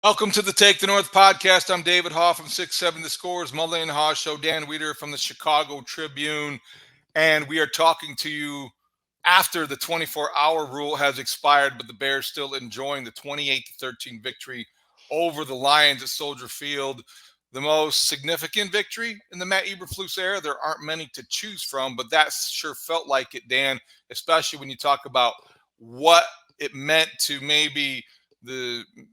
Welcome to the Take the North podcast. I'm David Haugh from 6-7 The Scores, Mully and Haugh Show, Dan Wiederer from the Chicago Tribune. And we are talking to you after the 24-hour rule has expired, but the Bears still enjoying the 28-13 victory over the Lions at Soldier Field. The most significant victory in the Matt Eberflus era. There aren't many to choose from, but that sure felt like it, Dan, especially when you talk about what it meant to maybe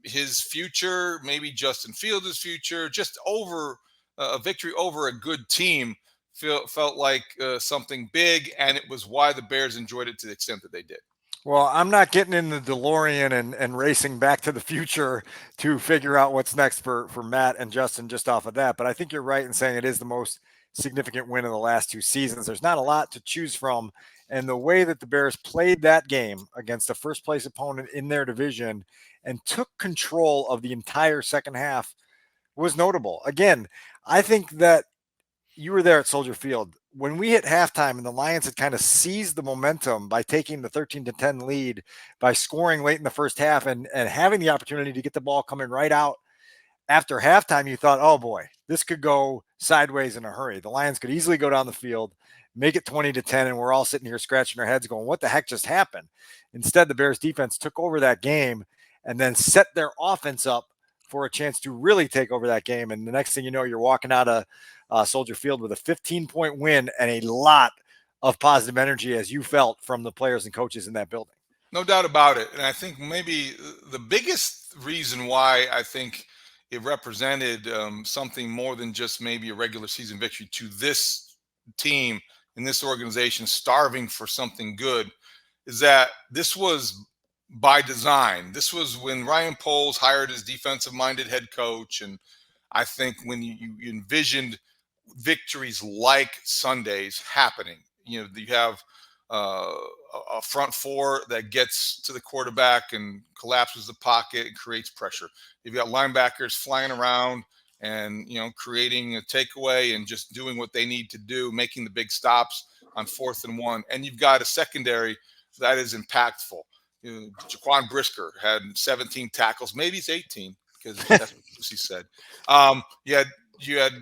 his future, maybe Justin Fields' future, just over a victory over a good team felt like something big, and it was why the Bears enjoyed it to the extent that they did. Well, I'm not getting in the DeLorean and racing back to the future to figure out what's next for Matt and Justin just off of that. But I think you're right in saying it is the most significant win of the last two seasons. There's not a lot to choose from. And the way that the Bears played that game against the first place opponent in their division and took control of the entire second half was notable. Again, I think that you were there at Soldier Field. When we hit halftime and the Lions had kind of seized the momentum by taking the 13-10 lead, by scoring late in the first half and having the opportunity to get the ball coming right out after halftime, you thought, oh boy, this could go sideways in a hurry. The Lions could easily go down the field, make it 20-10, and we're all sitting here scratching our heads going, what the heck just happened? Instead, the Bears defense took over that game and then set their offense up for a chance to really take over that game. And the next thing you know, you're walking out of Soldier Field with a 15-point win and a lot of positive energy, as you felt, from the players and coaches in that building. No doubt about it. And I think maybe the biggest reason why I think it represented something more than just maybe a regular season victory to this team and this organization starving for something good is that this was by design. This was when Ryan Poles hired his defensive-minded head coach, and I think when you envisioned victories like Sundays happening, you have a front four that gets to the quarterback and collapses the pocket and creates pressure. You've got linebackers flying around and creating a takeaway and just doing what they need to do, making the big stops on 4th and 1. And you've got a secondary that is impactful. Jaquan Brisker had 17 tackles. Maybe it's 18 because that's what Lucy said. You had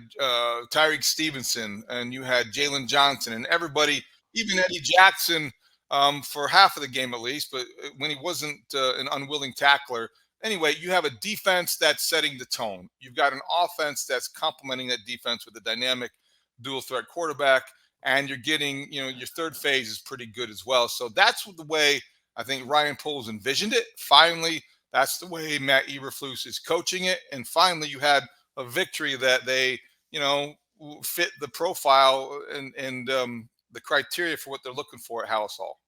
Tyreek Stevenson, and you had Jalen Johnson, and everybody, even Eddie Jackson for half of the game at least, but when he wasn't an unwilling tackler. Anyway, you have a defense that's setting the tone. You've got an offense that's complementing that defense with a dynamic dual threat quarterback, and you're getting, your third phase is pretty good as well. So that's the way I think Ryan Poles envisioned it. Finally, that's the way Matt Eberflus is coaching it. And finally, you had a victory that they, fit the profile and the criteria for what they're looking for at Halas Hall.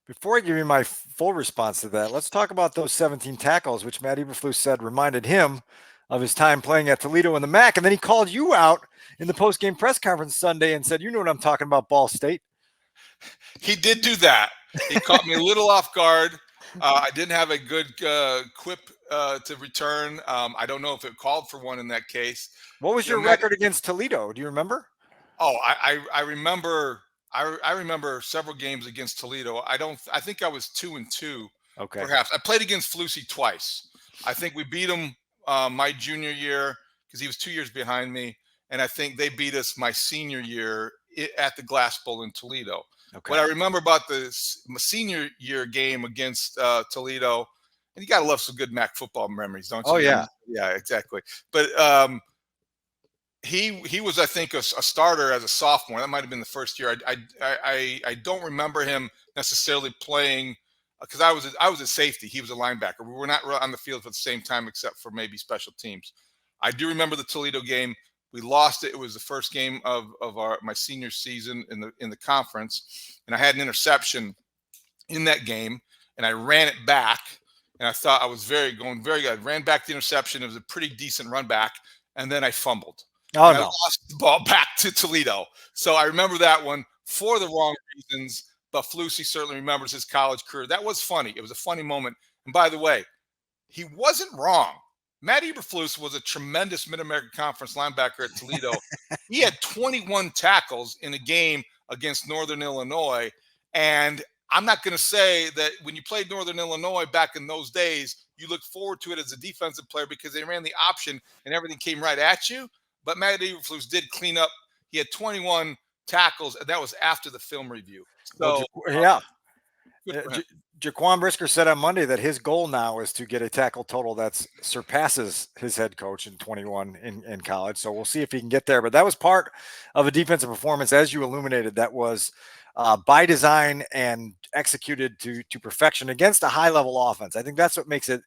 Before I give you my full response to that, let's talk about those 17 tackles, which Matt Eberflus said reminded him of his time playing at Toledo in the MAC. And then he called you out in the post-game press conference Sunday and said, you know what I'm talking about, Ball State. He did do that. He caught me a little off guard. I didn't have a good quip to return. I don't know if it called for one in that case. What was your record against Toledo? Do you remember? Oh, I remember. I remember several games against Toledo. I think I was 2-2. Okay. Perhaps I played against Flusy twice. I think we beat him my junior year because he was 2 years behind me, and I think they beat us my senior year at the Glass Bowl in Toledo. Okay. What I remember about the senior year game against Toledo, and you got to love some good MAC football memories, don't you? Oh, yeah. Yeah, exactly. But he was, I think, a starter as a sophomore. That might have been the first year. I don't remember him necessarily playing because I was a safety. He was a linebacker. We were not on the field at the same time except for maybe special teams. I do remember the Toledo game. We lost it. It was the first game of my senior season in the conference, and I had an interception in that game, and I ran it back, and I thought I was going very good. I ran back the interception. It was a pretty decent run back, and then I fumbled. Oh, no. I lost the ball back to Toledo. So I remember that one for the wrong reasons, but Flusy certainly remembers his college career. That was funny. It was a funny moment. And by the way, he wasn't wrong. Matt Eberflus was a tremendous Mid-American Conference linebacker at Toledo. He had 21 tackles in a game against Northern Illinois. And I'm not going to say that when you played Northern Illinois back in those days, you look forward to it as a defensive player because they ran the option and everything came right at you. But Matt Eberflus did clean up. He had 21 tackles, and that was after the film review. Well, So, yeah. good for him. Jaquan Brisker said on Monday that his goal now is to get a tackle total that surpasses his head coach in 21 in college. So we'll see if he can get there. But that was part of a defensive performance, as you illuminated, that was by design and executed to perfection against a high-level offense. I think that's what makes it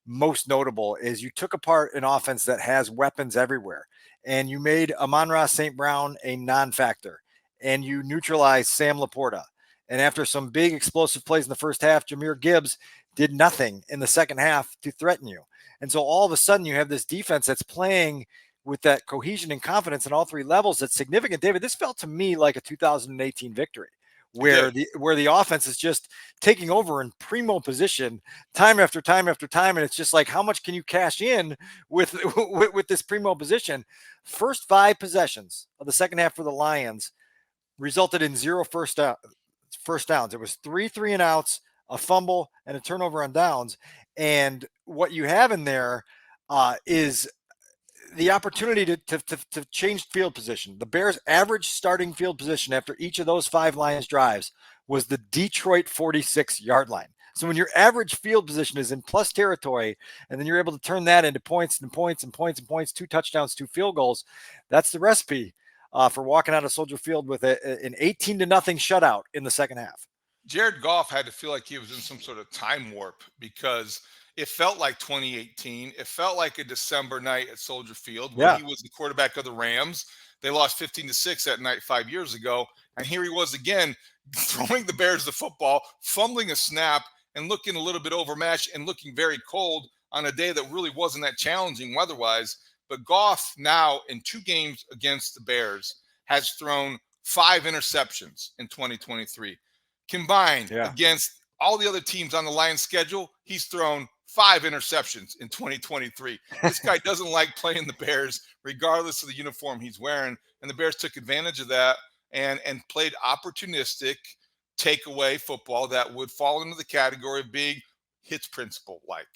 most notable is you took apart an offense that has weapons everywhere, and you made Amon-Ra St. Brown a non-factor, and you neutralized Sam Laporta. And after some big explosive plays in the first half, Jahmyr Gibbs did nothing in the second half to threaten you. And so all of a sudden you have this defense that's playing with that cohesion and confidence in all three levels. That's significant. David, this felt to me like a 2018 victory where the offense is just taking over in primo position time after time after time. And it's just like, how much can you cash in with this primo position? First 5 possessions of the second half for the Lions resulted in 0 first downs. It was 3 3-and-outs, a fumble, and a turnover on downs. And what you have in there is the opportunity to change field position. The Bears' average starting field position after each of those 5 Lions drives was the Detroit 46-yard line. So when your average field position is in plus territory, and then you're able to turn that into points and points and points and points, 2 touchdowns, 2 field goals, that's the recipe for walking out of Soldier Field with an 18-0 shutout in the second half. Jared Goff had to feel like he was in some sort of time warp because it felt like 2018. It felt like a December night at Soldier Field when he was the quarterback of the Rams. They lost 15-6 that night 5 years ago. And here he was again, throwing the Bears the football, fumbling a snap, and looking a little bit overmatched and looking very cold on a day that really wasn't that challenging weather-wise. But Goff now in 2 games against the Bears has thrown 5 interceptions in 2023. Combined against all the other teams on the Lions schedule, he's thrown 5 interceptions in 2023. This guy doesn't like playing the Bears, regardless of the uniform he's wearing. And the Bears took advantage of that and played opportunistic takeaway football that would fall into the category of being hits principle-like.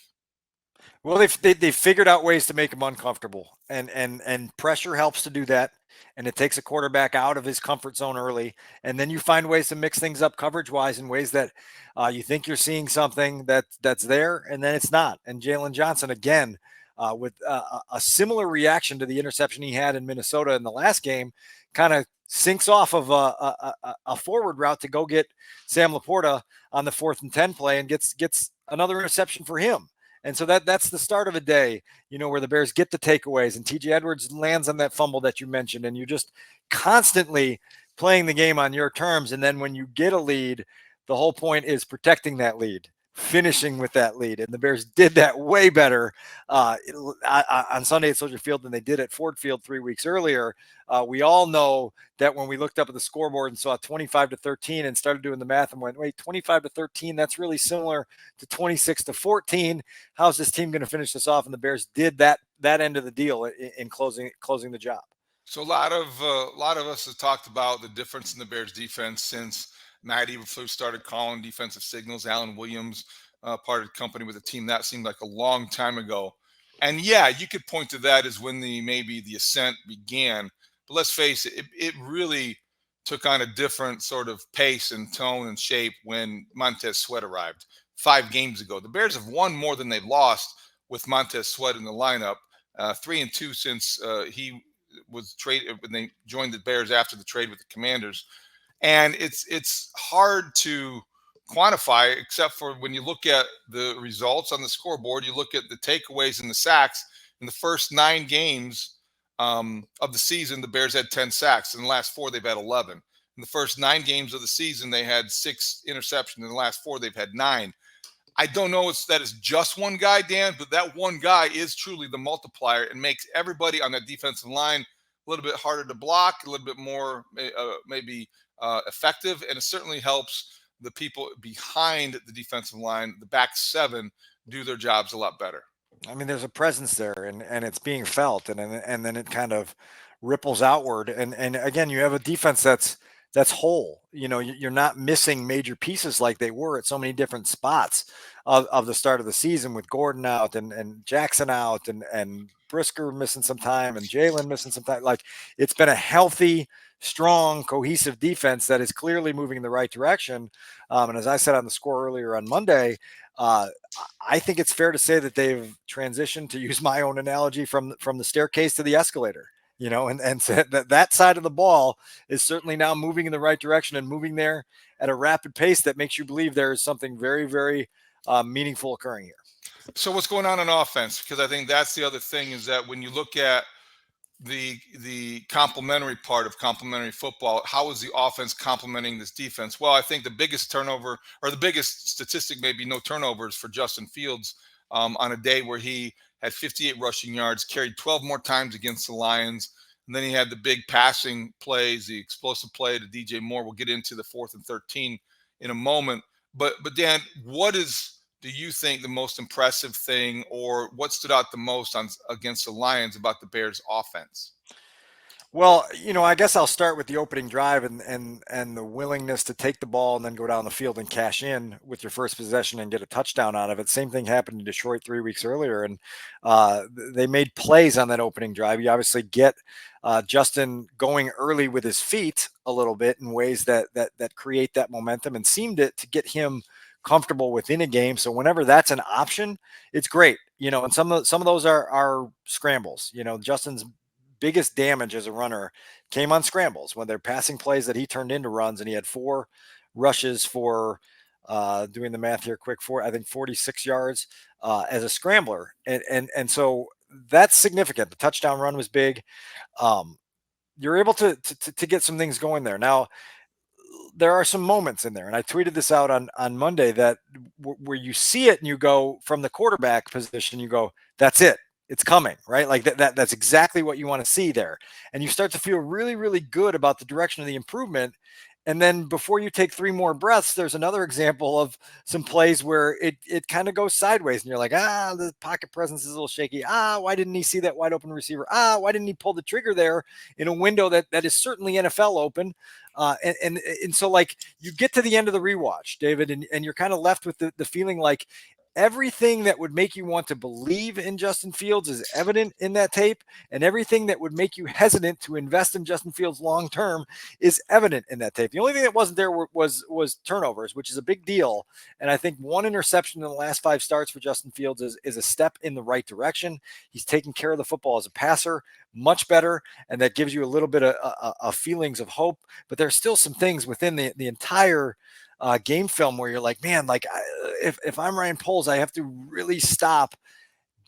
Well, they figured out ways to make him uncomfortable, and pressure helps to do that. And it takes a quarterback out of his comfort zone early. And then you find ways to mix things up coverage-wise in ways that you think you're seeing something that's there, and then it's not. And Jalen Johnson, again, with a similar reaction to the interception he had in Minnesota in the last game, kind of sinks off of a forward route to go get Sam Laporta on the 4th and 10 play and gets another interception for him. And so that's the start of a day, where the Bears get the takeaways and TJ Edwards lands on that fumble that you mentioned, and you're just constantly playing the game on your terms. And then when you get a lead, the whole point is protecting that lead, finishing with that lead. And the Bears did that way better on Sunday at Soldier Field than they did at Ford Field 3 weeks earlier. We all know that when we looked up at the scoreboard and saw 25-13 and started doing the math and went, wait, 25-13, that's really similar to 26-14. How's this team going to finish this off? And the Bears did that end of the deal in closing the job. So a lot of us have talked about the difference in the Bears defense since Matt Eberflus started calling defensive signals. Alan Williams parted company with a team that seemed like a long time ago. And yeah, you could point to that as when maybe the ascent began. But let's face it, it really took on a different sort of pace and tone and shape when Montez Sweat arrived 5 games ago. The Bears have won more than they've lost with Montez Sweat in the lineup, 3-2 since he was traded when they joined the Bears after the trade with the Commanders. And it's hard to quantify, except for when you look at the results on the scoreboard, you look at the takeaways and the sacks. In the first 9 games of the season, the Bears had 10 sacks. In the last 4, they've had 11. In the first 9 games of the season, they had 6 interceptions. In the last 4, they've had 9. I don't know if that is just one guy, Dan, but that one guy is truly the multiplier and makes everybody on that defensive line a little bit harder to block, a little bit more maybe effective, and it certainly helps the people behind the defensive line, the back 7, do their jobs a lot better. I mean, there's a presence there, and it's being felt, and then it kind of ripples outward. And again, you have a defense that's that's whole. You're not missing major pieces like they were at so many different spots of the start of the season, with Gordon out and Jackson out and Brisker missing some time and Jalen missing some time. Like, it's been a healthy, strong, cohesive defense that is clearly moving in the right direction. And as I said on the score earlier on Monday, uh, I think it's fair to say that they've transitioned, to use my own analogy, from the staircase to the escalator. And so that side of the ball is certainly now moving in the right direction, and moving there at a rapid pace that makes you believe there is something very, very meaningful occurring here. So what's going on in offense? Because I think that's the other thing, is that when you look at the complementary part of complementary football, how is the offense complementing this defense? Well, I think the biggest turnover, or the biggest statistic, maybe no turnovers for Justin Fields, on a day where he had 58 rushing yards, carried 12 more times against the Lions. And then he had the big passing plays, the explosive play to DJ Moore. We'll get into the 4th and 13 in a moment. But Dan, do you think the most impressive thing, or what stood out the most against the Lions about the Bears offense? Well, I guess I'll start with the opening drive and the willingness to take the ball and then go down the field and cash in with your first possession and get a touchdown out of it. Same thing happened in Detroit 3 weeks earlier, and they made plays on that opening drive. You obviously get Justin going early with his feet a little bit in ways that create that momentum, and seemed to get him comfortable within a game. So whenever that's an option, it's great. And some of those are scrambles. Justin's biggest damage as a runner came on scrambles, when they're passing plays that he turned into runs, and he had 4 rushes for doing the math here quick, I think 46 yards as a scrambler. And so that's significant. The touchdown run was big. You're able to get some things going there. Now, there are some moments in there, and I tweeted this out on Monday, that where you see it and you go, from the quarterback position, you go, that's it. It's coming, right? Like that's exactly what you want to see there. And you start to feel really, really good about the direction of the improvement. And then before you take 3 more breaths, there's another example of some plays where it kind of goes sideways, and you're like, the pocket presence is a little shaky. Why didn't he see that wide open receiver? Why didn't he pull the trigger there in a window that is certainly NFL open? And so, like, you get to the end of the rewatch, David, and you're kind of left with the feeling like everything that would make you want to believe in Justin Fields is evident in that tape, and everything that would make you hesitant to invest in Justin Fields long term is evident in that tape. The only thing that wasn't there was turnovers, which is a big deal. And I think 1 interception in the last 5 starts for Justin Fields is a step in the right direction. He's taking care of the football as a passer much better, and that gives you a little bit of feelings of hope. But there's still some things within the entire game film where you're like, man, like, if I'm Ryan Poles, I have to really stop,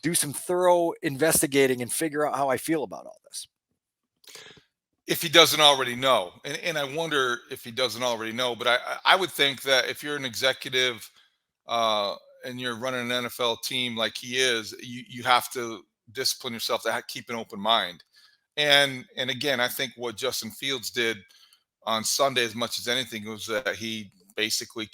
do some thorough investigating, and figure out how I feel about all this. If he doesn't already know, and I wonder if he doesn't already know, but I would think that if you're an executive and you're running an NFL team like he is, you have to discipline yourself to keep an open mind. And again, I think what Justin Fields did on Sunday, as much as anything, was that he basically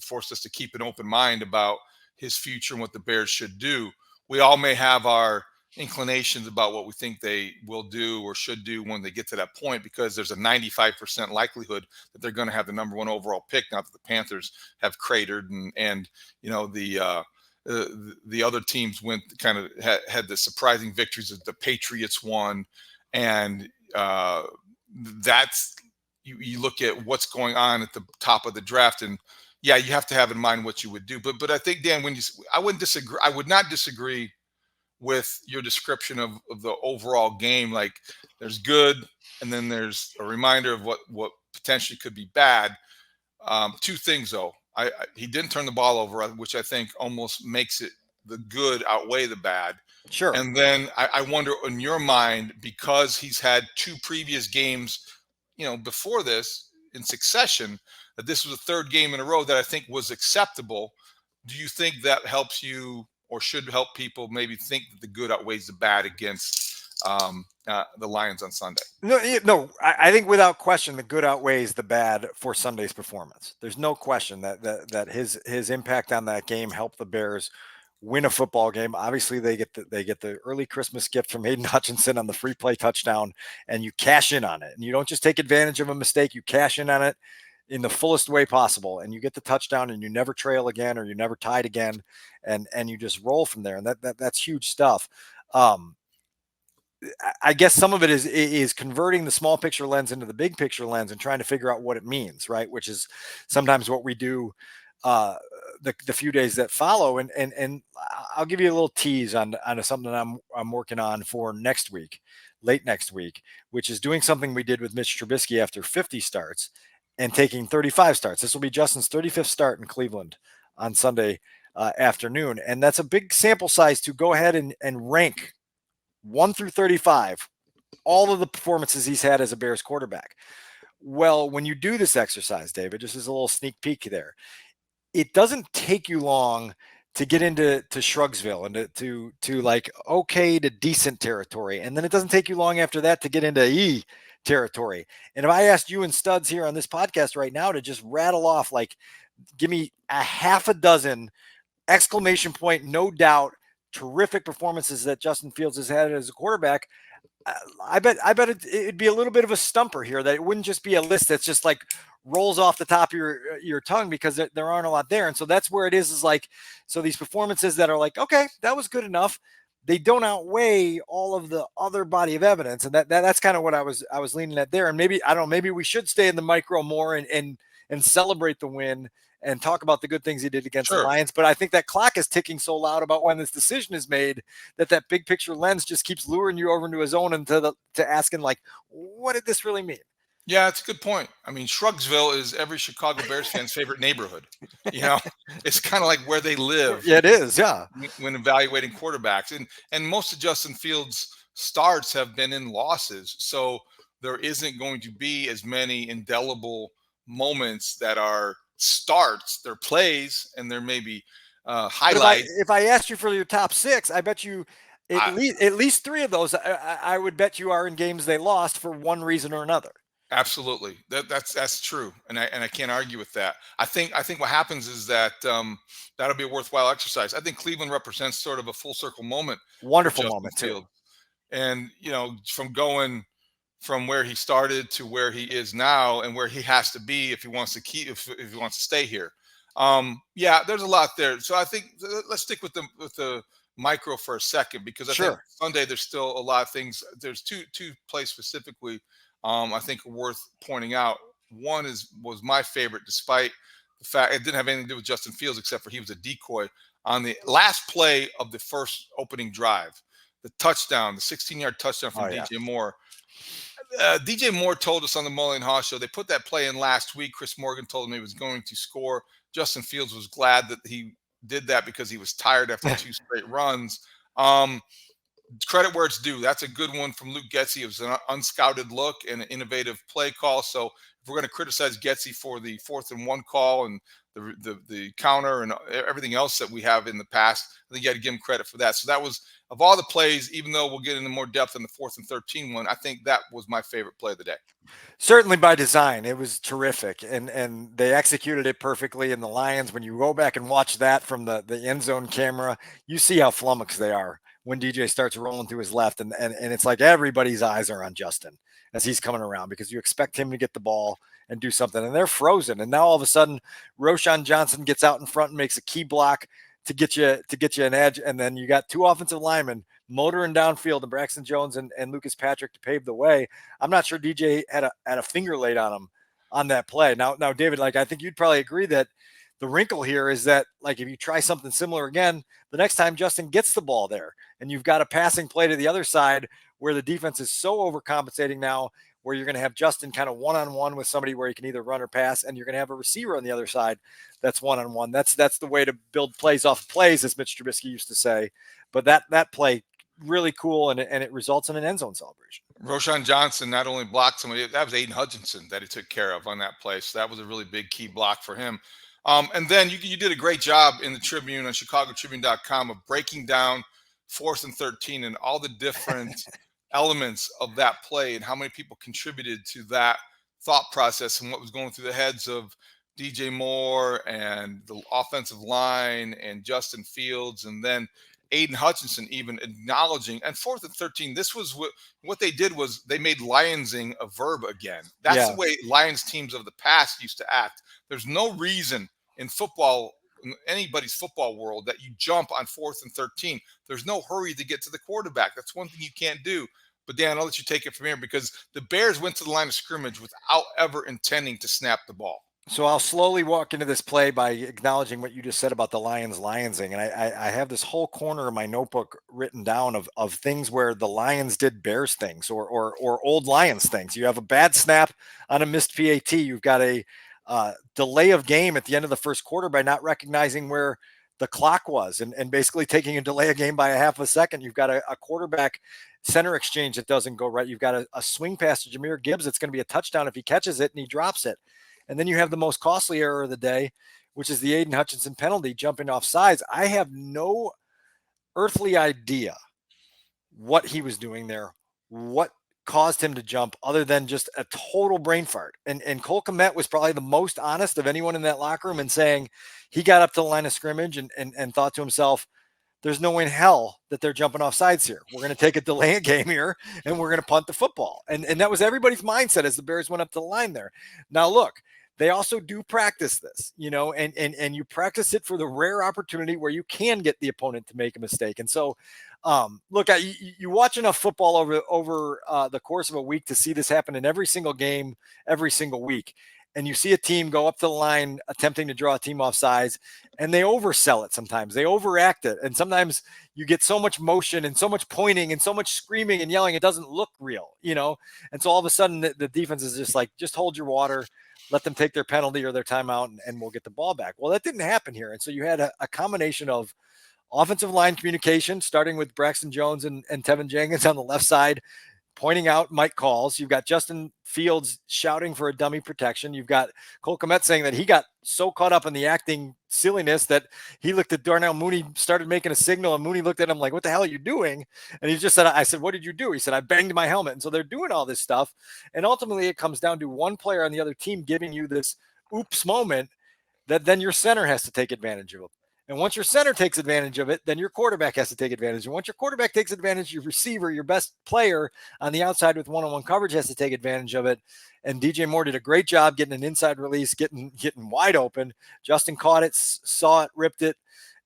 forced us to keep an open mind about his future and what the Bears should do. We all may have our inclinations about what we think they will do or should do when they get to that point, because there's a 95% likelihood that they're going to have the number 1 overall pick. Not that the Panthers have cratered, and the other teams went kind of had the surprising victories that the Patriots won, and that's you look at what's going on at the top of the draft, and yeah, you have to have in mind what you would do. But I think, Dan, I would not disagree with your description of the overall game. Like, there's good, and then there's a reminder of what potentially could be bad. 2 things though. He didn't turn the ball over, which I think almost makes it the good outweigh the bad. Sure. And then I wonder, in your mind, because he's had 2 previous games, before this in succession, that this was the 3rd game in a row that I think was acceptable. Do you think that helps you, or should help people maybe think that the good outweighs the bad against the Lions on Sunday? No, I think without question the good outweighs the bad for Sunday's performance. There's no question that his impact on that game helped the Bears win a football game. Obviously, they get the early Christmas gift from Hayden Hutchinson on the free play touchdown, and you cash in on it. And you don't just take advantage of a mistake; you cash in on it in the fullest way possible, and you get the touchdown, and you never trail again, or you never tied again, and you just roll from there. And that's huge stuff. I guess some of it is converting the small picture lens into the big picture lens and trying to figure out what it means, right? Which is sometimes what we do the few days that follow. And I'll give you a little tease on something that I'm working on for next week, late next week, which is doing something we did with Mitch Trubisky after 50 starts and taking 35 starts. This will be Justin's 35th start in Cleveland on Sunday afternoon, and that's a big sample size to go ahead and rank 1 through 35, all of the performances he's had as a Bears quarterback. Well, when you do this exercise, David, just as a little sneak peek there, it doesn't take you long to get into Shrugsville and to like okay to decent territory. And then it doesn't take you long after that to get into E territory. And if I asked you and Studs here on this podcast right now to just rattle off, like, give me a half a dozen exclamation point, no doubt, terrific performances that Justin Fields has had as a quarterback, I bet it'd be a little bit of a stumper here, that it wouldn't just be a list that's just like rolls off the top of your tongue, because there aren't a lot there. And so that's where it is like, so these performances that are like, okay, that was good enough, they don't outweigh all of the other body of evidence. And that's kind of what I was leaning at there. And maybe, I don't know, maybe we should stay in the micro more and celebrate the win and talk about the good things he did against the Lions. But I think that clock is ticking so loud about when this decision is made that big picture lens just keeps luring you over into his own and to asking, like, what did this really mean? Yeah, it's a good point. I mean, Shrugsville is every Chicago Bears fan's favorite neighborhood. You know, it's kind of like where they live. Yeah, it is. Yeah. When evaluating quarterbacks, and most of Justin Fields' starts have been in losses, so there isn't going to be as many indelible moments that are starts. They're plays, and there may be highlights. If I asked you for your top 6, I bet you at least 3 of those, I would bet you are in games they lost for one reason or another. Absolutely, that's true, and I can't argue with that. I think what happens is that that'll be a worthwhile exercise. I think Cleveland represents sort of a full circle moment. Wonderful moment too. And from going from where he started to where he is now, and where he has to be if he wants to if he wants to stay here. Yeah, there's a lot there. So I think let's stick with the micro for a second, because I think Sunday there's still a lot of things. There's two plays specifically I think are worth pointing out. One was my favorite, despite the fact it didn't have anything to do with Justin Fields, except for he was a decoy on the last play of the first opening drive. The touchdown, the 16-yard touchdown from DJ Moore. DJ Moore told us on the Mully and Haugh show, they put that play in last week. Chris Morgan told him he was going to score. Justin Fields was glad that he did that because he was tired after 2 straight runs. Credit where it's due. That's a good one from Luke Getsy. It was an unscouted look and an innovative play call. So if we're going to criticize Getsy for the 4th and 1 call and the counter and everything else that we have in the past, I think you got to give him credit for that. So that was, of all the plays, even though we'll get into more depth in the 4th and 13 one, I think that was my favorite play of the day. Certainly by design, it was terrific, and they executed it perfectly. And the Lions, when you go back and watch that from the end zone camera, you see how flummoxed they are when DJ starts rolling to his left, and it's like everybody's eyes are on Justin as he's coming around, because you expect him to get the ball and do something, and they're frozen. And now all of a sudden, Roschon Johnson gets out in front and makes a key block to get you an edge, and then you got 2 offensive linemen motoring downfield, and Braxton Jones and Lucas Patrick to pave the way. I'm not sure DJ had a finger laid on him on that play. Now, David, like, I think you'd probably agree that the wrinkle here is that, like, if you try something similar again, the next time Justin gets the ball there and you've got a passing play to the other side where the defense is so overcompensating now, where you're going to have Justin kind of one-on-one with somebody where he can either run or pass, and you're going to have a receiver on the other side that's one-on-one. That's the way to build plays off of plays, as Mitch Trubisky used to say. But that play, really cool, and it results in an end zone celebration. Roschon Johnson not only blocked somebody, that was Aiden Hutchinson that he took care of on that play. So that was a really big key block for him. And then you did a great job in the Tribune on ChicagoTribune.com of breaking down 4th and 13 and all the different elements of that play and how many people contributed to that thought process and what was going through the heads of DJ Moore and the offensive line and Justin Fields, and then Aiden Hutchinson even acknowledging. And 4th and 13, this was what they did was they made lionsing a verb again. That's the way Lions teams of the past used to act. There's no reason in football, in anybody's football world, that you jump on 4th and 13. There's no hurry to get to the quarterback. That's one thing you can't do. But Dan, I'll let you take it from here, because the Bears went to the line of scrimmage without ever intending to snap the ball. So I'll slowly walk into this play by acknowledging what you just said about the lionsing. And I have this whole corner of my notebook written down of things where the Lions did Bears things or old Lions things. You have a bad snap on a missed PAT. You've got a delay of game at the end of the first quarter by not recognizing where the clock was and basically taking a delay of game by a half a second. You've got a quarterback center exchange that doesn't go right. You've got a swing pass to Jahmyr Gibbs. It's going to be a touchdown if he catches it and he drops it. And then you have the most costly error of the day, which is the Aiden Hutchinson penalty, jumping off sides. I have no earthly idea what he was doing there, what caused him to jump, other than just a total brain fart. And Cole Kmet was probably the most honest of anyone in that locker room in saying he got up to the line of scrimmage and thought to himself, there's no way in hell that they're jumping off sides here. We're going to take a delay of game here and we're going to punt the football. And that was everybody's mindset as the Bears went up to the line there. Now, look, they also do practice this, and you practice it for the rare opportunity where you can get the opponent to make a mistake. And so, look, you watch enough football over the course of a week to see this happen in every single game, every single week. And you see a team go up the line attempting to draw a team off sides, and they oversell it sometimes. They overact it. And sometimes you get so much motion and so much pointing and so much screaming and yelling, it doesn't look real, And so all of a sudden the defense is just like, just hold your water, let them take their penalty or their timeout, and we'll get the ball back. Well, that didn't happen here. And so you had a combination of offensive line communication, starting with Braxton Jones and Tevin Jenkins on the left side, pointing out Mike calls. You've got Justin Fields shouting for a dummy protection. You've got Cole Kmet saying that he got so caught up in the acting silliness that he looked at Darnell Mooney, started making a signal, and Mooney looked at him like, what the hell are you doing? And he just said, I said, what did you do? He said, I banged my helmet. And so they're doing all this stuff. And ultimately it comes down to one player on the other team giving you this oops moment that then your center has to take advantage of. And once your center takes advantage of it, then your quarterback has to take advantage. And once your quarterback takes advantage, your receiver, your best player on the outside with one-on-one coverage, has to take advantage of it. And DJ Moore did a great job getting an inside release, getting wide open. Justin caught it, saw it, ripped it,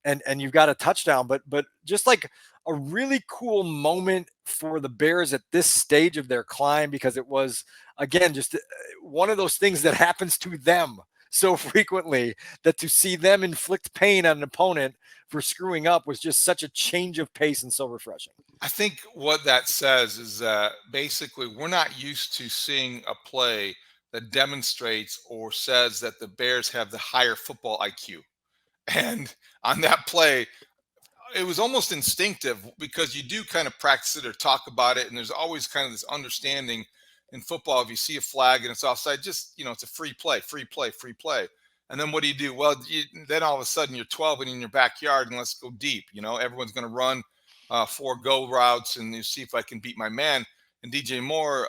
and you've got a touchdown. But just like a really cool moment for the Bears at this stage of their climb, because it was, again, just one of those things that happens to them so frequently, that to see them inflict pain on an opponent for screwing up was just such a change of pace and so refreshing. I think what that says is that basically we're not used to seeing a play that demonstrates or says that the Bears have the higher football IQ. And on that play, it was almost instinctive, because you do kind of practice it or talk about it. And there's always kind of this understanding in football, if you see a flag and it's offside, just, it's a free play. And then what do? Well, then all of a sudden you're 12 and in your backyard, and let's go deep. Everyone's going to run 4 go routes, and you see if I can beat my man. And DJ Moore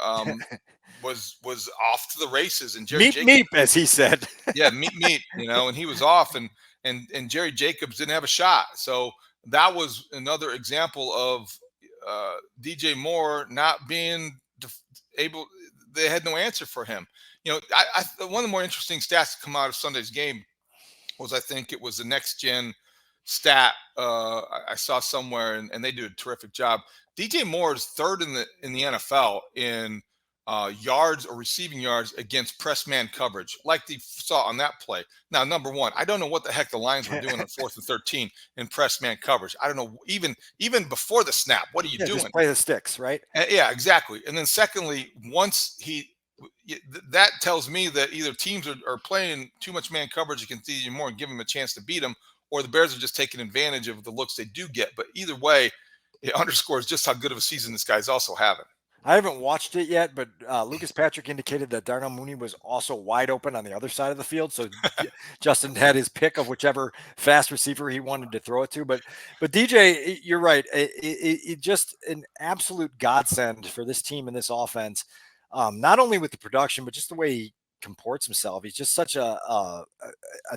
was off to the races, and Jerry Jacobs, meep, as he said. Yeah, meep, and he was off, and Jerry Jacobs didn't have a shot. So that was another example of DJ Moore not being able. They had no answer for him. One of the more interesting stats to come out of Sunday's game was, I think it was the next gen stat I saw somewhere, and they did a terrific job. DJ Moore is third in the NFL in yards or receiving yards against press man coverage, like they saw on that play. Now, number one, I don't know what the heck the Lions were doing on 4th and 13 in press man coverage. I don't know, even before the snap, what are you doing? Just play the sticks, right? Yeah, exactly. And then secondly, once that tells me that either teams are playing too much man coverage against DJ Moore and giving him a chance to beat him, or the Bears are just taking advantage of the looks they do get. But either way, it underscores just how good of a season this guy's also having. I haven't watched it yet, but Lucas Patrick indicated that Darnell Mooney was also wide open on the other side of the field. So Justin had his pick of whichever fast receiver he wanted to throw it to. But DJ, you're right. It just an absolute godsend for this team and this offense, not only with the production, but just the way he comports himself. He's just such a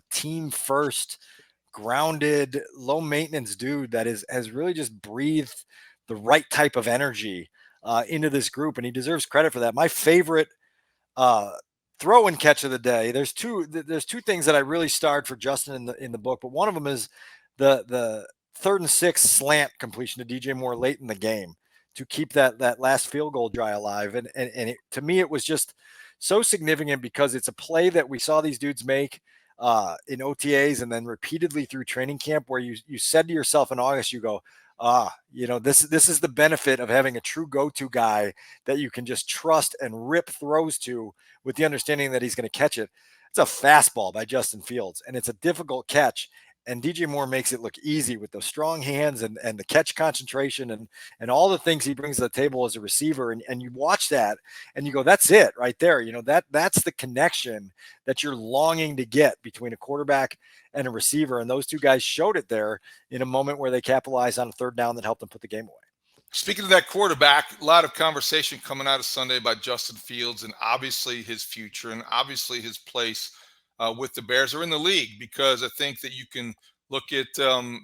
team first, grounded, low maintenance dude that has really just breathed the right type of energy into this group, and he deserves credit for that. My favorite throw and catch of the day. There's two things that I really starred for Justin in the book, but one of them is the 3rd and 6 slant completion to DJ Moore late in the game to keep that last field goal drive alive. And to me, it was just so significant because it's a play that we saw these dudes make in OTAs and then repeatedly through training camp, where you said to yourself in August, you go, this is the benefit of having a true go-to guy that you can just trust and rip throws to with the understanding that he's going to catch it. It's a fastball by Justin Fields, and it's a difficult catch. And DJ Moore makes it look easy with those strong hands and the catch concentration and all the things he brings to the table as a receiver. And you watch that and you go, that's it right there. That's the connection that you're longing to get between a quarterback and a receiver. And those two guys showed it there in a moment where they capitalized on a 3rd down that helped them put the game away. Speaking of that quarterback, a lot of conversation coming out of Sunday about Justin Fields and obviously his future and obviously his place with the Bears or in the league, because I think that you can look at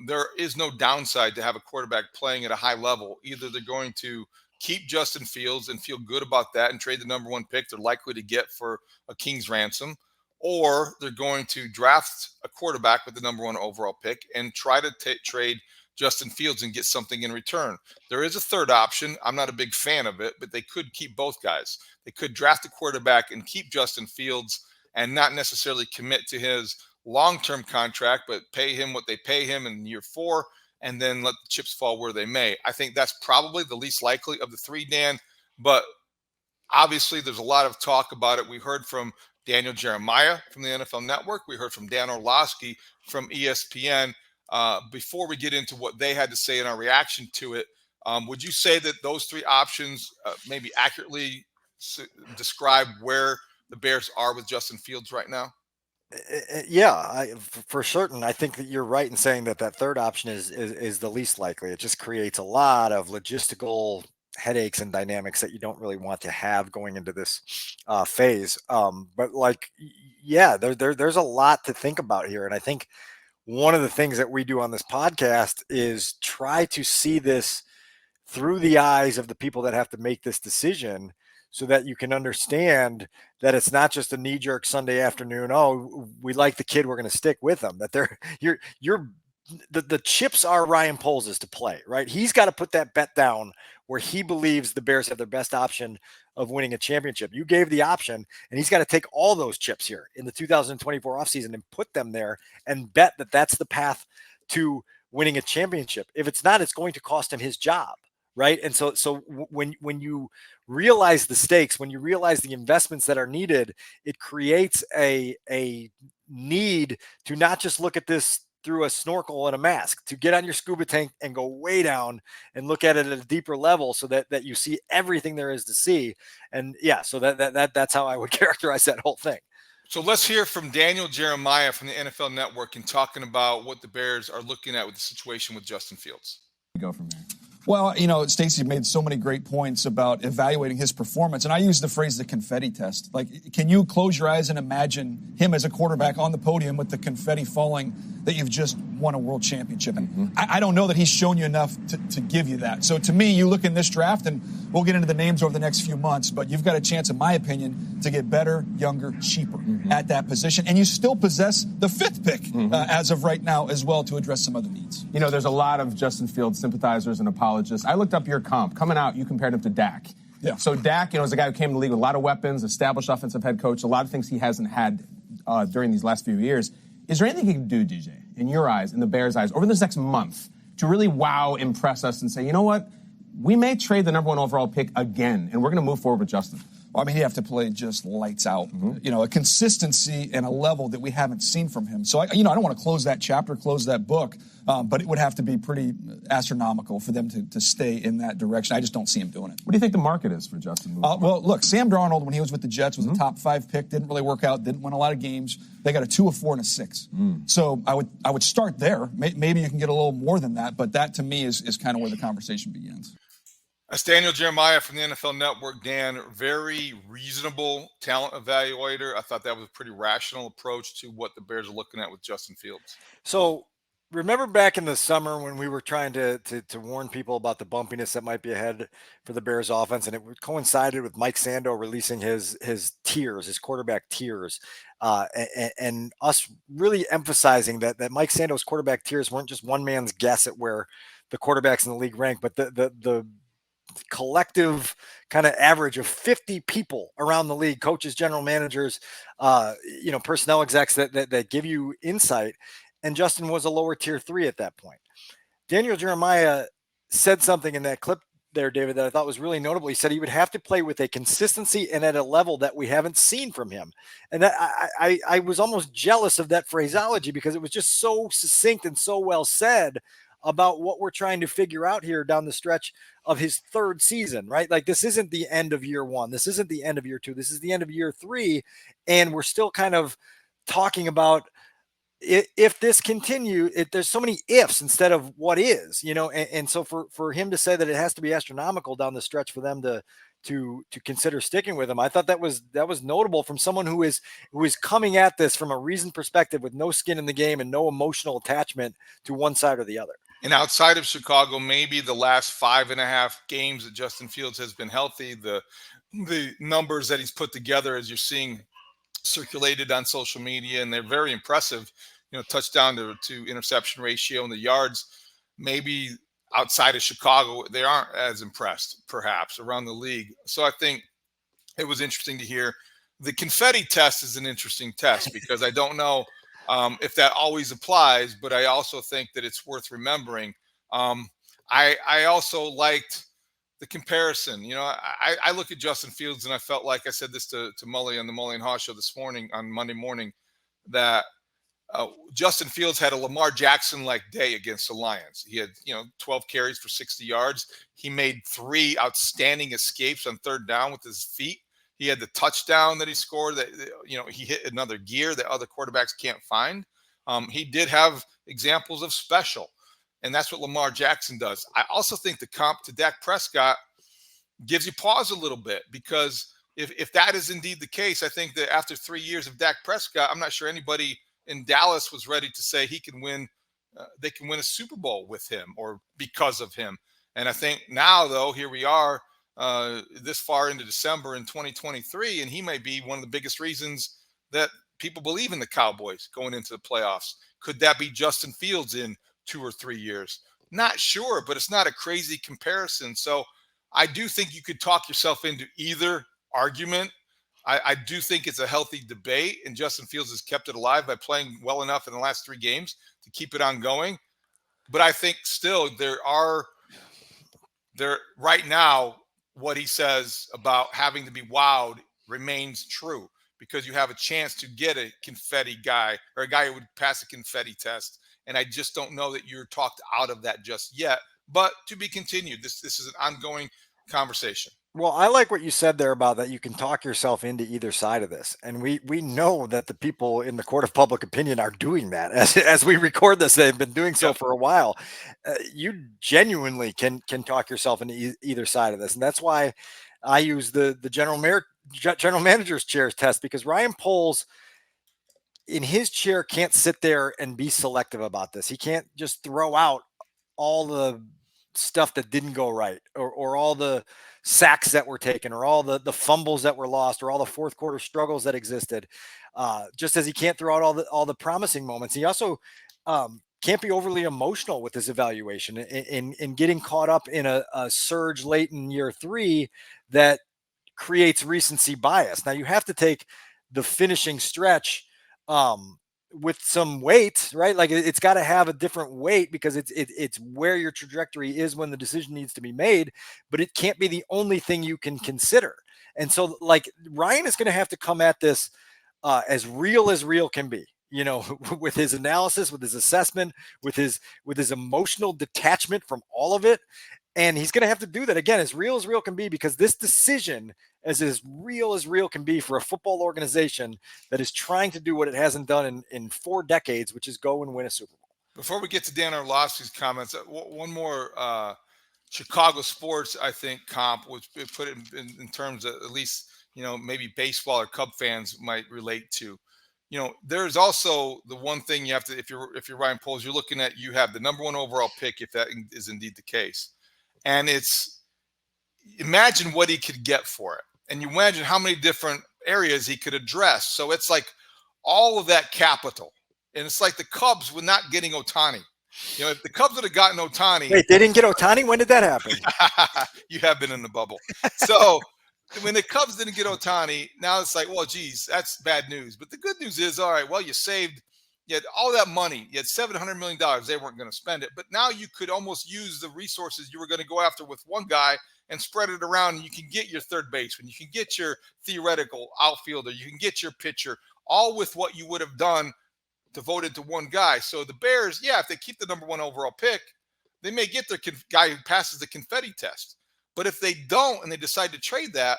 there is no downside to have a quarterback playing at a high level. Either they're going to keep Justin Fields and feel good about that and trade the number 1 pick they're likely to get for a king's ransom, or they're going to draft a quarterback with the number 1 overall pick and try to trade Justin Fields and get something in return. There is a 3rd option. I'm not a big fan of it, but they could keep both guys. They could draft a quarterback and keep Justin Fields and not necessarily commit to his long-term contract, but pay him what they pay him in year 4 and then let the chips fall where they may. I think that's probably the least likely of the 3, Dan, but obviously there's a lot of talk about it. We heard from Daniel Jeremiah from the NFL Network. We heard from Dan Orlovsky from ESPN. Before we get into what they had to say in our reaction to it, would you say that those 3 options maybe accurately describe where the Bears are with Justin Fields right now? Yeah, for certain. I think that you're right in saying that 3rd option is the least likely. It just creates a lot of logistical headaches and dynamics that you don't really want to have going into this phase. But there's a lot to think about here. And I think one of the things that we do on this podcast is try to see this through the eyes of the people that have to make this decision, so that you can understand that it's not just a knee-jerk Sunday afternoon, oh, we like the kid, we're going to stick with him. That the chips are Ryan Poles' to play, right? He's got to put that bet down where he believes the Bears have their best option of winning a championship. You gave the option, and he's got to take all those chips here in the 2024 offseason and put them there and bet that that's the path to winning a championship. If it's not, it's going to cost him his job. Right. And so when you realize the stakes, when you realize the investments that are needed, it creates a need to not just look at this through a snorkel and a mask, to get on your scuba tank and go way down and look at it at a deeper level so that you see everything there is to see. And so that's how I would characterize that whole thing. So let's hear from Daniel Jeremiah from the NFL Network and talking about what the Bears are looking at with the situation with Justin Fields. Go from there. Well, Stacey made so many great points about evaluating his performance, and I use the phrase the confetti test. Like, can you close your eyes and imagine him as a quarterback on the podium with the confetti falling that you've just won a world championship? And I don't know that he's shown you enough to give you that. So to me, you look in this draft, and we'll get into the names over the next few months, but you've got a chance, in my opinion, to get better, younger, cheaper at that position. And you still possess the 5th pick as of right now as well to address some other needs. There's a lot of Justin Fields sympathizers and apologists. I looked up your comp. Coming out, you compared him to Dak. Yeah. So Dak, is a guy who came to the league with a lot of weapons, established offensive head coach, a lot of things he hasn't had during these last few years. Is there anything he can do, DJ, in your eyes, in the Bears' eyes, over this next month to really impress us and say, you know what? We may trade the number 1 overall pick again, and we're going to move forward with Justin. Well, I mean, he'd have to play just lights out, a consistency and a level that we haven't seen from him. So, I don't want to close that chapter, close that book, but it would have to be pretty astronomical for them to stay in that direction. I just don't see him doing it. What do you think the market is for Justin? Well, look, Sam Darnold, when he was with the Jets, was a top 5 pick, didn't really work out, didn't win a lot of games. They got a 2, a 4, and a 6. So I would start there. Maybe you can get a little more than that, but that to me is kind of where the conversation begins. That's Daniel Jeremiah from the NFL Network. Dan, very reasonable talent evaluator. I thought that was a pretty rational approach to what the Bears are looking at with Justin Fields. So remember back in the summer when we were trying to warn people about the bumpiness that might be ahead for the Bears offense, and it coincided with Mike Sando releasing his tiers, his quarterback tiers, and us really emphasizing that Mike Sando's quarterback tiers weren't just one man's guess at where the quarterbacks in the league rank, but the collective kind of average of 50 people around the league, coaches, general managers, personnel execs that give you insight. And Justin was a lower tier 3 at that point. Daniel Jeremiah said something in that clip there, David, that I thought was really notable. He said he would have to play with a consistency and at a level that we haven't seen from him. And that I was almost jealous of that phraseology because it was just so succinct and so well said about what we're trying to figure out here down the stretch of his third season, right? Like, this isn't the end of year 1. This isn't the end of year 2. This is the end of year 3. And we're still kind of talking about if this continue, there's so many ifs instead of what is, and so for him to say that it has to be astronomical down the stretch for them to consider sticking with him, I thought that was notable from someone who is coming at this from a reasoned perspective with no skin in the game and no emotional attachment to one side or the other. And outside of Chicago, maybe the last 5.5 games that Justin Fields has been healthy, the numbers that he's put together, as you're seeing circulated on social media, and they're very impressive. Touchdown to interception ratio and the yards. Maybe outside of Chicago, they aren't as impressed, perhaps, around the league. So I think it was interesting to hear. The confetti test is an interesting test because I don't know if that always applies, but I also think that it's worth remembering. I also liked the comparison. I look at Justin Fields and I felt like I said this to Mully on the Mully and Haugh show this morning on Monday morning, that Justin Fields had a Lamar Jackson-like day against the Lions. He had, 12 carries for 60 yards. He made 3 outstanding escapes on third down with his feet. He had the touchdown that he scored that, he hit another gear that other quarterbacks can't find. He did have examples of special, and that's what Lamar Jackson does. I also think the comp to Dak Prescott gives you pause a little bit, because if that is indeed the case, I think that after 3 years of Dak Prescott, I'm not sure anybody in Dallas was ready to say he can win. They can win a Super Bowl with him or because of him. And I think now, though, here we are this far into December in 2023, and he may be one of the biggest reasons that people believe in the Cowboys going into the playoffs. Could that be Justin Fields in 2 or 3 years? Not sure, but it's not a crazy comparison. So I do think you could talk yourself into either argument. I do think it's a healthy debate, and Justin Fields has kept it alive by playing well enough in the last 3 games to keep it ongoing. But I think still there right now, what he says about having to be wowed remains true, because you have a chance to get a confetti guy or a guy who would pass a confetti test. And I just don't know that you're talked out of that just yet, but to be continued. This is an ongoing conversation. Well, I like what you said there about that you can talk yourself into either side of this. And we know that the people in the court of public opinion are doing that. As we record this, they've been doing so for a while. You genuinely can talk yourself into either side of this. And that's why I use the general manager's chairs test, because Ryan Poles in his chair can't sit there and be selective about this. He can't just throw out all the stuff that didn't go right, or all the sacks that were taken, or all the fumbles that were lost, or all the fourth quarter struggles that existed. Just as he can't throw out all the promising moments, he also can't be overly emotional with his evaluation in getting caught up in a surge late in year 3 that creates recency bias. Now you have to take the finishing stretch with some weight, right? Like, it's got to have a different weight, because it's where your trajectory is when the decision needs to be made, but it can't be the only thing you can consider. And so, like, Ryan is going to have to come at this as real can be, with his analysis, with his assessment, with his emotional detachment from all of it. And he's going to have to do that again, as real can be, because this decision is as real can be for a football organization that is trying to do what it hasn't done in 4 decades, which is go and win a Super Bowl. Before we get to Dan Orlovsky's comments, one more Chicago sports, I think, comp, which put it in terms of at least, maybe baseball or Cub fans might relate to. There's also the one thing you have to, if you're Ryan Poles, you're looking at, you have the number one overall pick, if that is indeed the case. And imagine what he could get for it. And you imagine how many different areas he could address. So it's like all of that capital. And it's like the Cubs were not getting Ohtani. If the Cubs would have gotten Ohtani. Wait, they didn't get Ohtani? When did that happen? You have been in the bubble. So when the Cubs didn't get Ohtani, now it's like, well, geez, that's bad news. But the good news is, all right, well, you had all that money. You had $700 million. They weren't going to spend it. But now you could almost use the resources you were going to go after with one guy and spread it around. And you can get your third baseman. You can get your theoretical outfielder. You can get your pitcher, all with what you would have done devoted to one guy. So the Bears, if they keep the number one overall pick, they may get their guy who passes the confetti test. But if they don't and they decide to trade that,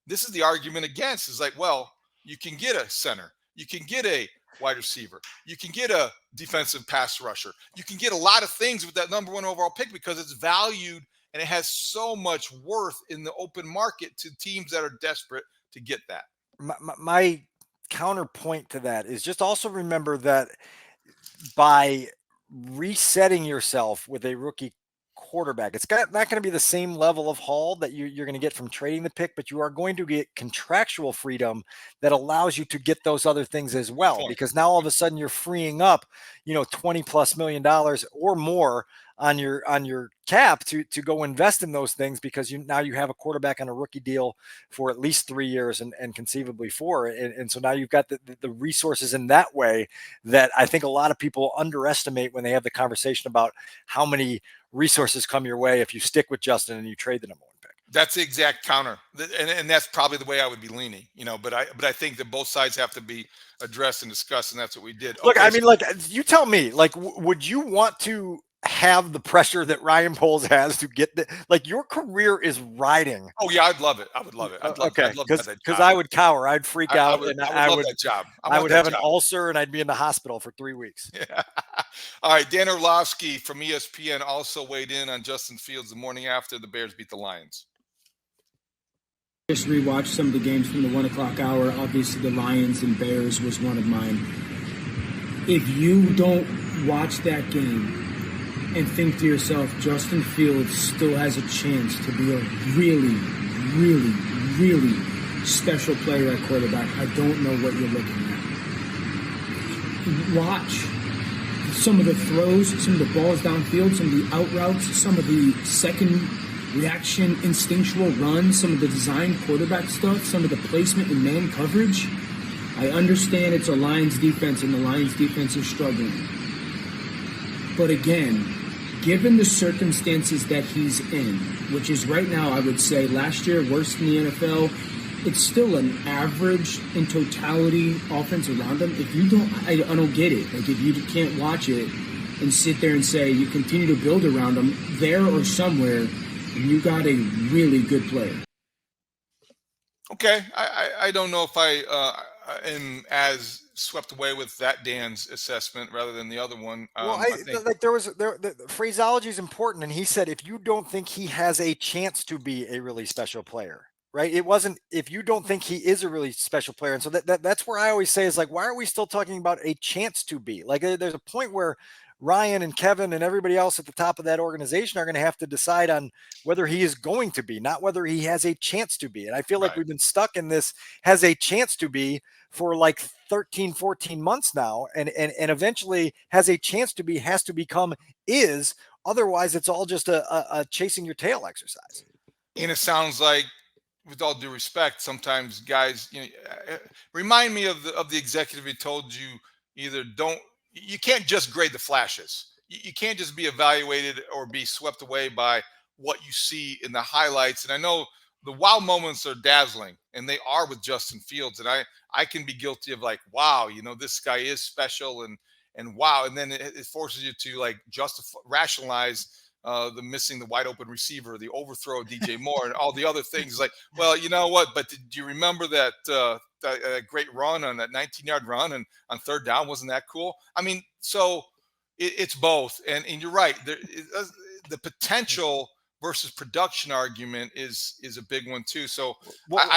this is the argument against. Is like, well, you can get a center. You can get a wide receiver. You can get a defensive pass rusher. You can get a lot of things with that number one overall pick because it's valued and it has so much worth in the open market to teams that are desperate to get that. My counterpoint to that is just also remember that by resetting yourself with a rookie quarterback, it's not going to be the same level of haul that you're going to get from trading the pick, but you are going to get contractual freedom that allows you to get those other things as well. Because now all of a sudden you're freeing up, $20+ million or more on your cap to go invest in those things, because now you have a quarterback on a rookie deal for at least 3 years and conceivably 4. And so now you've got the resources in that way that I think a lot of people underestimate when they have the conversation about how many resources come your way if you stick with Justin and you trade the number one pick. That's the exact counter. And that's probably the way I would be leaning, but I think that both sides have to be addressed and discussed. And that's what we did. Look, okay, I mean, you tell me, would you want to have the pressure that Ryan Poles has to get your career is riding? Oh yeah, I'd love it. I would love it. Okay, because I would cower. I'd freak out. I would love that job. I would have an ulcer and I'd be in the hospital for 3 weeks. Yeah. All right, Dan Orlovsky from ESPN also weighed in on Justin Fields the morning after the Bears beat the Lions. Just rewatched some of the games from the 1 o'clock hour. Obviously, the Lions and Bears was one of mine. If you don't watch that game and think to yourself, Justin Fields still has a chance to be a really, really, really special player at quarterback, I don't know what you're looking at. Watch some of the throws, some of the balls downfield, some of the out routes, some of the second reaction instinctual runs, some of the design quarterback stuff, some of the placement and man coverage. I understand it's a Lions defense and the Lions defense is struggling. But again, given the circumstances that he's in, which is right now, I would say last year, worst in the NFL, it's still an average in totality offense around him. If you don't, I don't get it. If you can't watch it and sit there and say you continue to build around him there or somewhere, you got a really good player. Okay, I don't know if I am as swept away with that Dan's assessment rather than the other one. Well, I think the phraseology is important, and he said if you don't think he has a chance to be a really special player, right? It wasn't if you don't think he is a really special player, and so that's where I always say is why are we still talking about a chance to be? There's a point where Ryan and Kevin and everybody else at the top of that organization are going to have to decide on whether he is going to be, not whether he has a chance to be. And I feel like we've been stuck in this has a chance to be for 13, 14 months now. And eventually has a chance to be has to become is. Otherwise, it's all just a chasing your tail exercise. And it sounds like, with all due respect, sometimes guys, remind me of the executive who told you you can't just grade the flashes. You can't just be evaluated or be swept away by what you see in the highlights. And I know the wow moments are dazzling, and they are with Justin Fields. And I can be guilty of wow, this guy is special and wow. And then it forces you to rationalize the missing the wide open receiver, the overthrow of DJ Moore, and all the other things. Well, you know what? But did you remember that great run on that 19-yard run and on third down? Wasn't that cool? I mean, so it's both. And you're right. The potential versus production argument is a big one too. So Well,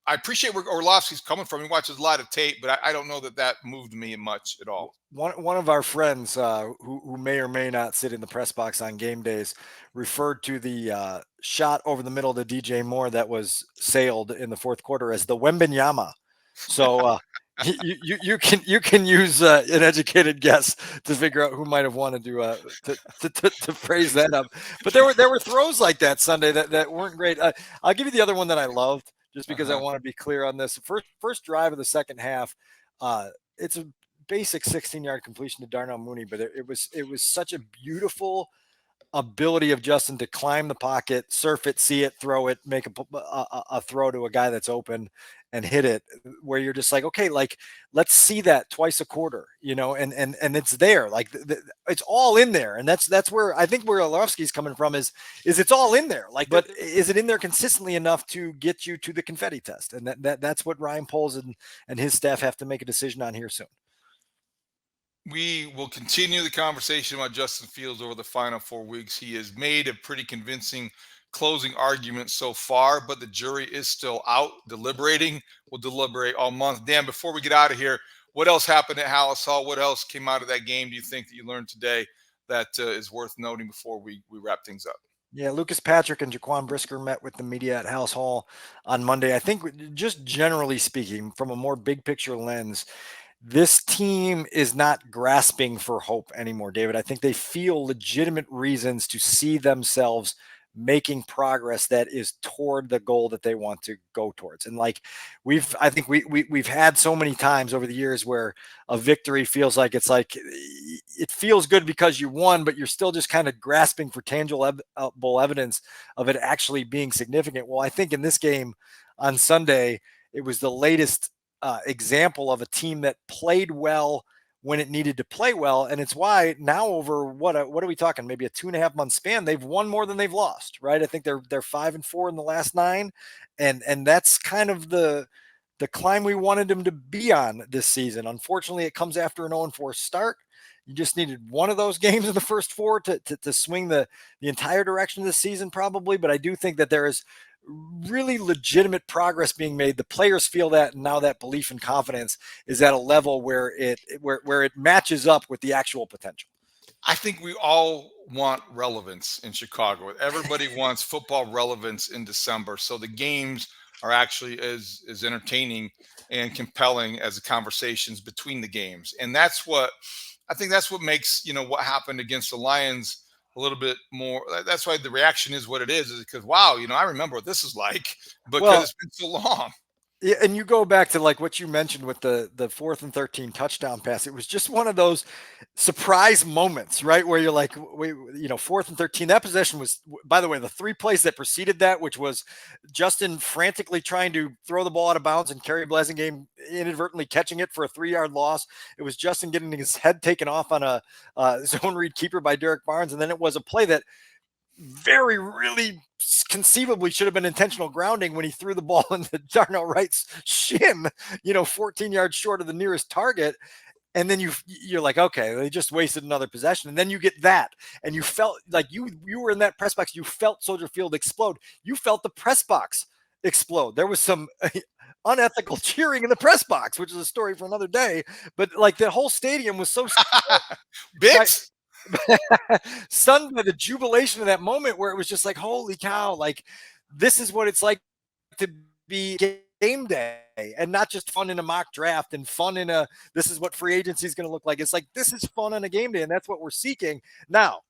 I appreciate where Orlovsky's coming from. He watches a lot of tape, but I don't know that moved me much at all. One of our friends who may or may not sit in the press box on game days referred to the shot over the middle to DJ Moore that was sailed in the fourth quarter as the Wembenyama. So you can use an educated guess to figure out who might have wanted to phrase that up. But there were throws like that Sunday that weren't great. I'll give you the other one that I loved just because I want to be clear on this. First drive of the second half. It's a basic 16-yard completion to Darnell Mooney, but it was such a beautiful ability of Justin to climb the pocket, surf it, see it, throw it, make a throw to a guy that's open and hit it, where you're just like, okay, like let's see that twice a quarter, and it's there, like it's all in there. And that's where I think where Orlovsky's coming from is it's all in there, like, but is it in there consistently enough to get you to the confetti test? And that's what Ryan Poles and his staff have to make a decision on here soon. We will continue the conversation about Justin Fields over the final 4 weeks. He has made a pretty convincing closing argument so far, but the jury is still out deliberating. We'll deliberate all month. Dan, before we get out of here, what else happened at Haugh? What else came out of that game do you think that you learned today that is worth noting before we wrap things up? Yeah, Lucas Patrick and Jaquan Brisker met with the media at Haugh on Monday. I think just generally speaking, from a more big picture lens, this team is not grasping for hope anymore, David. I think they feel legitimate reasons to see themselves making progress that is toward the goal that they want to go towards. And like we've had so many times over the years where a victory feels like it feels good because you won, but you're still just kind of grasping for tangible evidence of it actually being significant. Well, I think in this game on Sunday, it was the latest example of a team that played well when it needed to play well. And it's why now over what are we talking? Maybe a 2.5 month span, they've won more than they've lost, right? I think they're 5-4 in the last 9. And that's kind of the climb we wanted them to be on this season. Unfortunately, it comes after an 0-4 start. You just needed one of those games in the first 4 to swing the entire direction of the season probably. But I do think that there is really legitimate progress being made. The players feel that, and now that belief and confidence is at a level where it matches up with the actual potential. I think we all want relevance in Chicago. Everybody wants football relevance in December. So the games are actually as entertaining and compelling as the conversations between the games. And that's what makes, what happened against the Lions a little bit more. That's why the reaction is what it is because, wow, I remember what this is like because it's been so long. Yeah, and you go back to like what you mentioned with the 4th and 13 touchdown pass. It was just one of those surprise moments, right? Where you're like, 4th and 13, that possession was, by the way, the 3 plays that preceded that, which was Justin frantically trying to throw the ball out of bounds and Kerry Blasingame inadvertently catching it for a 3-yard loss. It was Justin getting his head taken off on a zone read keeper by Derek Barnes. And then it was a play that really conceivably should have been intentional grounding when he threw the ball into Darnell Wright's shin, 14 yards short of the nearest target. And then you're like, okay, they just wasted another possession. And then you get that. And you felt like you were in that press box. You felt Soldier Field explode. You felt the press box explode. There was some unethical cheering in the press box, which is a story for another day. But like the whole stadium was so Bitch. stunned by the jubilation of that moment where it was just like, holy cow, like this is what it's like to be game day and not just fun in a mock draft and fun this is what free agency is going to look like. It's like, this is fun on a game day. And that's what we're seeking. Now,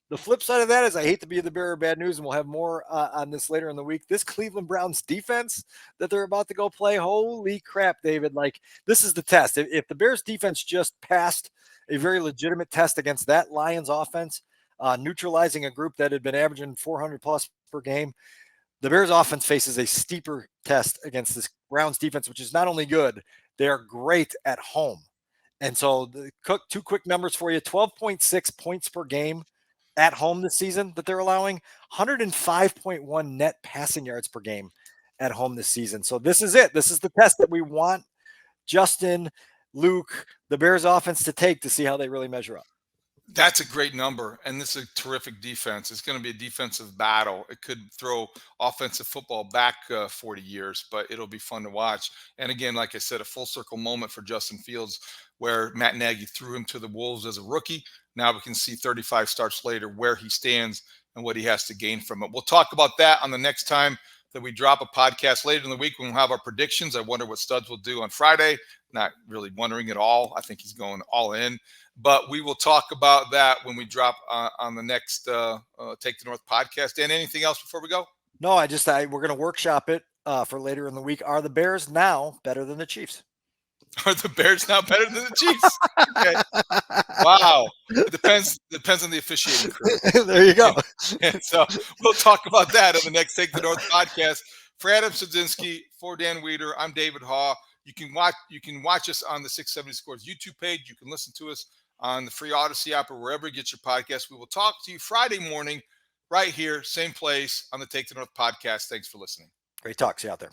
the flip side of that is I hate to be the bearer of bad news, and we'll have more on this later in the week. This Cleveland Browns defense that they're about to go play, holy crap, David. Like, this is the test. If the Bears defense just passed a very legitimate test against that Lions offense, neutralizing a group that had been averaging 400 plus per game, the Bears offense faces a steeper test against this Browns defense, which is not only good, they are great at home. And so 2 quick numbers for you, 12.6 points per game at home this season that they're allowing, 105.1 net passing yards per game at home this season. So this is it. This is the test that we want Justin, Luke, the Bears offense to take to see how they really measure up. That's a great number, and this is a terrific defense. It's going to be a defensive battle. It could throw offensive football back 40 years, but it'll be fun to watch. And again, like I said, a full circle moment for Justin Fields where Matt Nagy threw him to the Wolves as a rookie. Now we can see 35 starts later where he stands and what he has to gain from it. We'll talk about that on the next time that we drop a podcast later in the week. We'll have our predictions. I wonder what Studs will do on Friday. Not really wondering at all. I think he's going all in. But we will talk about that when we drop on the next Take the North podcast. Dan, anything else before we go? No, we're going to workshop it for later in the week. Are the Bears now better than the Chiefs? Are the Bears now better than the Chiefs? Okay. Wow. It depends on the officiating crew. There you go. And so we'll talk about that on the next Take the North podcast. For Adam Sadzinski, for Dan Wiederer, I'm David Haugh. You can watch us on the 670 Scores YouTube page. You can listen to us on the free Odyssey app or wherever you get your podcast. We will talk to you Friday morning right here, same place on the Take the North podcast. Thanks for listening. Great talk. See you out there.